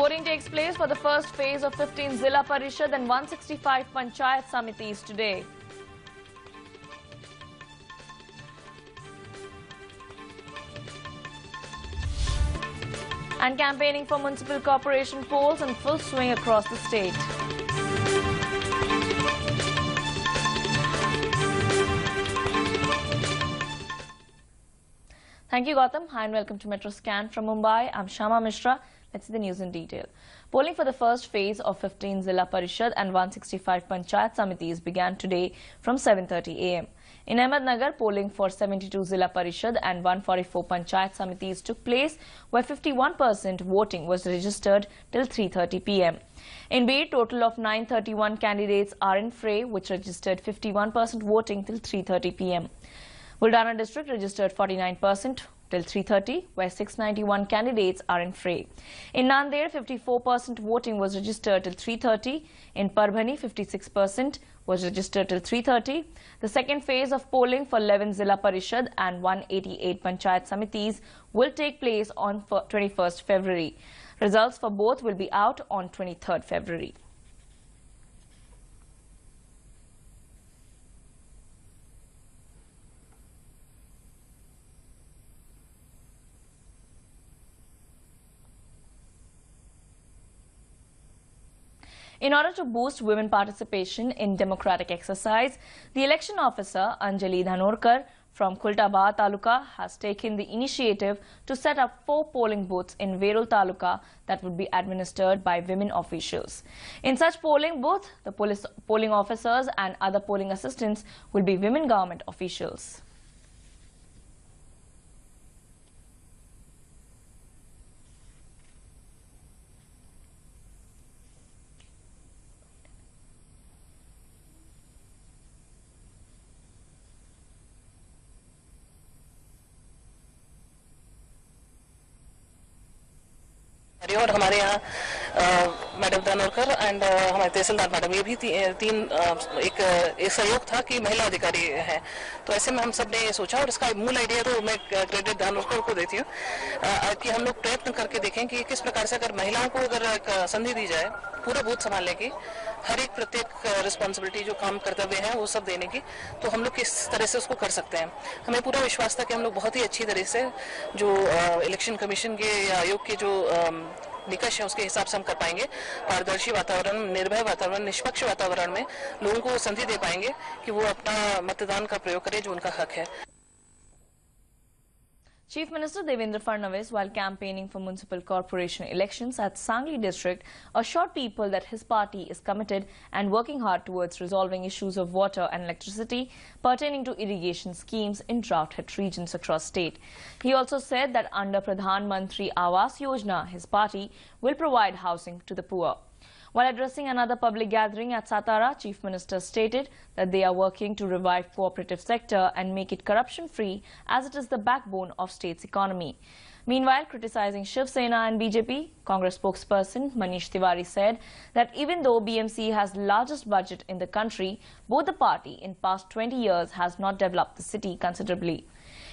Voting takes place for the first phase of 15 Zilla Parishad and 165 Panchayat Samitis today. And campaigning for municipal corporation polls in full swing across the state. Thank you, Gautam. Hi and welcome to Metro Scan from Mumbai. I'm Shama Mishra. Let's see the news in detail. Polling for the first phase of 15 Zilla Parishad and 165 Panchayat Samitis began today from 7:30 a.m. In Ahmednagar, polling for 72 Zilla Parishad and 144 Panchayat Samitis took place, where 51% voting was registered till 3:30 p.m. In Beed, total of 931 candidates are in fray, which registered 51% voting till 3:30 p.m. Buldana district registered 49% till 3:30, where 691 candidates are in fray. In Nanded, 54% voting was registered till 3:30. In Parbhani, 56% was registered till 3:30. The second phase of polling for 11 Zilla Parishad and 188 Panchayat Samitis will take place on 21st February. Results for both will be out on 23rd February. In order to boost women participation in democratic exercise, the election officer Anjali Dhanorkar from Khultabad Taluka has taken the initiative to set up 4 polling booths in Verul Taluka that would be administered by women officials. In such polling booth, the polling officers and other polling assistants will be women government officials. और हमारे यहाँ madam Dhanorkar and हमारे तहसीलदार madam, ये भी तीन एक सहयोग था कि महिला अधिकारी हैं। तो ऐसे में हम सब ने ये सोचा और इसका मूल आइडिया तो मैं क्रेडिट धानोरकर को देती हूँ कि हम लोग प्रयत्न करके देखें कि किस प्रकार से अगर महिलाओं को अगर एक संधि दी जाए पूरा बूथ संभालने की, हर एक प्रत्येक रिस्पॉन्सिबिलिटी जो काम कर्तव्य है वो सब देने की, तो हम लोग किस तरह से उसको कर सकते हैं। हमें पूरा विश्वास था कि हम लोग बहुत ही अच्छी तरह से जो इलेक्शन कमीशन के या आयोग के जो निकष है उसके हिसाब से हम कर पाएंगे। पारदर्शी वातावरण, निर्भय वातावरण, निष्पक्ष वातावरण में लोगों को संधि दे पाएंगे कि वो अपना मतदान का प्रयोग करें जो उनका हक है। Chief Minister Devendra Fadnavis, while campaigning for municipal corporation elections at Sangli district, assured people that his party is committed and working hard towards resolving issues of water and electricity pertaining to irrigation schemes in drought-hit regions across state. He also said that under Pradhan Mantri Awas Yojana, his party will provide housing to the poor. While addressing another public gathering at Satara, Chief Minister stated that they are working to revive cooperative sector and make it corruption-free, as it is the backbone of state's economy. Meanwhile, criticizing Shiv Sena and BJP, Congress spokesperson Manish Tiwari said that even though BMC has the largest budget in the country, both the party in past 20 years has not developed the city considerably.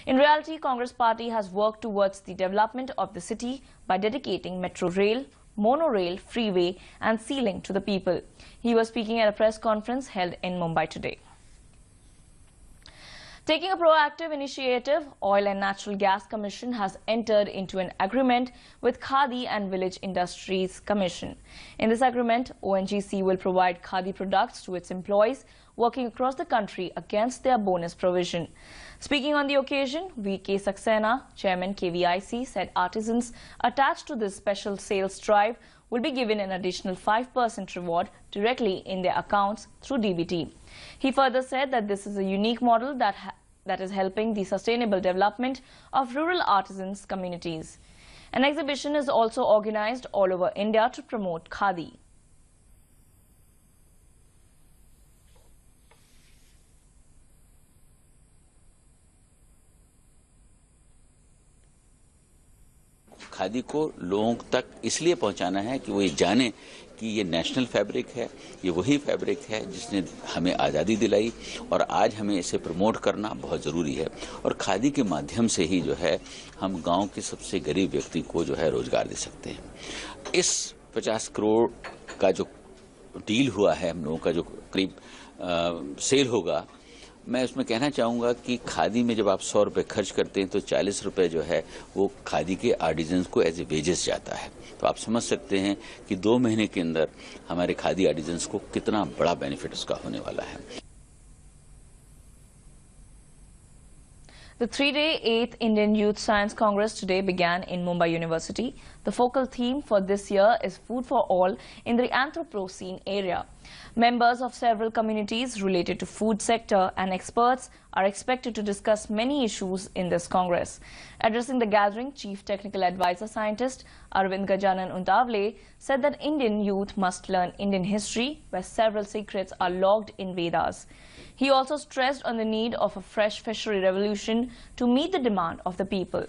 In reality, Congress party has worked towards the development of the city by dedicating metro rail, monorail, freeway and sea-link to the people. He was speaking at a press conference held in Mumbai today. Taking a proactive initiative, Oil and Natural Gas Commission has entered into an agreement with Khadi and Village Industries Commission. In this agreement, ONGC will provide Khadi products to its employees working across the country against their bonus provision. Speaking on the occasion, V.K. Saxena, Chairman KVIC, said artisans attached to this special sales drive will be given an additional 5% reward directly in their accounts through DBT. He further said that this is a unique model that is helping the sustainable development of rural artisans communities. An exhibition is also organized all over India to promote Khadi. Khadi को लोगों तक इसलिए पहुंचाना है कि वो ये जाने कि ये नेशनल फैब्रिक है, ये वही फैब्रिक है जिसने हमें आज़ादी दिलाई और आज हमें इसे प्रमोट करना बहुत ज़रूरी है। और खादी के माध्यम से ही जो है हम गांव के सबसे गरीब व्यक्ति को जो है रोजगार दे सकते हैं। इस 50 करोड़ का जो डील हुआ है, हम लोगों का जो करीब सेल होगा, मैं उसमें कहना चाहूँगा कि खादी में जब आप 100 रुपये खर्च करते हैं तो 40 रुपये जो है वो खादी के आर्टिजन्स को एज ए वेजेस जाता है। तो आप समझ सकते हैं कि 2 महीने के अंदर हमारे खादी आर्टिजन्स को कितना बड़ा बेनिफिट उसका होने वाला है। The 3-day 8th Indian Youth Science Congress today began in Mumbai University. The focal theme for this year is Food for All in the Anthropocene area. Members of several communities related to food sector and experts are expected to discuss many issues in this Congress. Addressing the gathering, Chief Technical Advisor Scientist Arvind Gajanan Untavle said that Indian youth must learn Indian history, where several secrets are logged in Vedas. He also stressed on the need of a fresh fishery revolution to meet the demand of the people.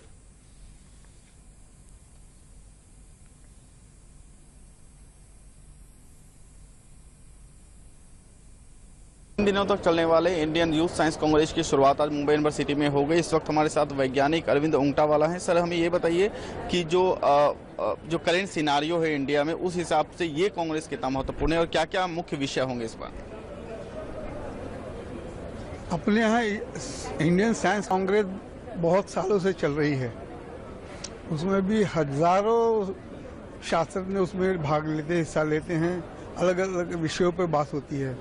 इन दिनों तक चलने वाले Indian youth science Congress की शुरुआत आज Mumbai university में हो गई। इस वक्त हमारे साथ वैज्ञानिक अरविंद उंगटावाला हैं। सर, हमें ये बताइए कि जो करेंट सिनारियो है इंडिया में, उस हिसाब से ये कांग्रेस कितना महत्वपूर्ण है और क्या क्या मुख्य विषय होंगे इस बार? अपने यहाँ इंडियन साइंस कांग्रेस बहुत सालों से चल रही है। उसमें भी हजारों शास्त्रज्ञ उसमें भाग लेते, हिस्सा लेते हैं। अलग अलग विषयों पर बात होती है,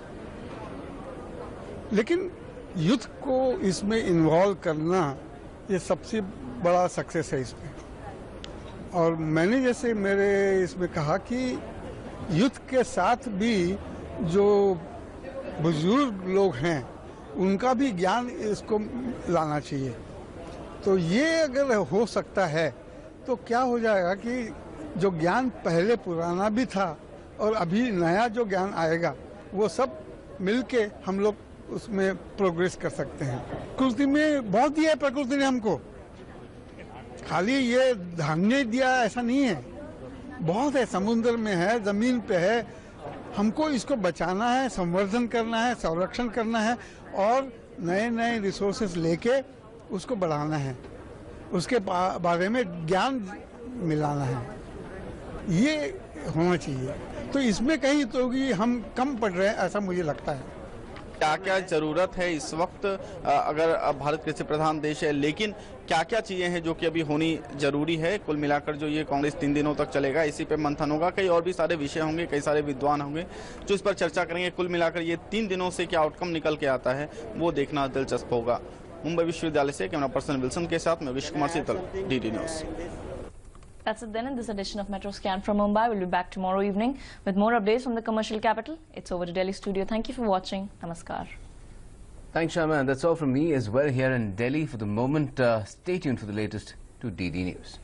लेकिन यूथ को इसमें इन्वॉल्व करना ये सबसे बड़ा सक्सेस है इसमें। और मैंने जैसे मेरे इसमें कहा कि यूथ के साथ भी जो बुजुर्ग लोग हैं उनका भी ज्ञान इसको लाना चाहिए। तो ये अगर हो सकता है तो क्या हो जाएगा कि जो ज्ञान पहले पुराना भी था और अभी नया जो ज्ञान आएगा वो सब मिलके हम लोग उसमें प्रोग्रेस कर सकते हैं। प्रकृति में बहुत दिया है प्रकृति ने हमको, खाली ये धान्य दिया ऐसा नहीं है, बहुत है। समुद्र में है, जमीन पे है, हमको इसको बचाना है, संवर्धन करना है, संरक्षण करना है और नए नए रिसोर्सेस लेके उसको बढ़ाना है, उसके बारे में ज्ञान मिलाना है। ये होना चाहिए। तो इसमें कहीं तो कि हम कम पड़ रहे हैं ऐसा मुझे लगता है। क्या क्या जरूरत है इस वक्त? अगर भारत कृषि प्रधान देश है, लेकिन क्या क्या चीजें हैं जो कि अभी होनी जरूरी है? कुल मिलाकर जो ये कांग्रेस 3 दिनों तक चलेगा, इसी पे मंथन होगा। कई और भी सारे विषय होंगे, कई सारे विद्वान होंगे जो इस पर चर्चा करेंगे। कुल मिलाकर ये 3 दिनों से क्या आउटकम निकल के आता है वो देखना दिलचस्प होगा। मुंबई विश्वविद्यालय से कैमरा पर्सन विल्सन के साथ मैं विश्व कुमार शीतल, DD news. That's it then in this edition of Metro Scan from Mumbai. We'll be back tomorrow evening with more updates from the commercial capital. It's over to Delhi studio. Thank you for watching. Namaskar. Thanks, Sharma. And that's all from me as well here in Delhi for the moment. Stay tuned for the latest to DD News.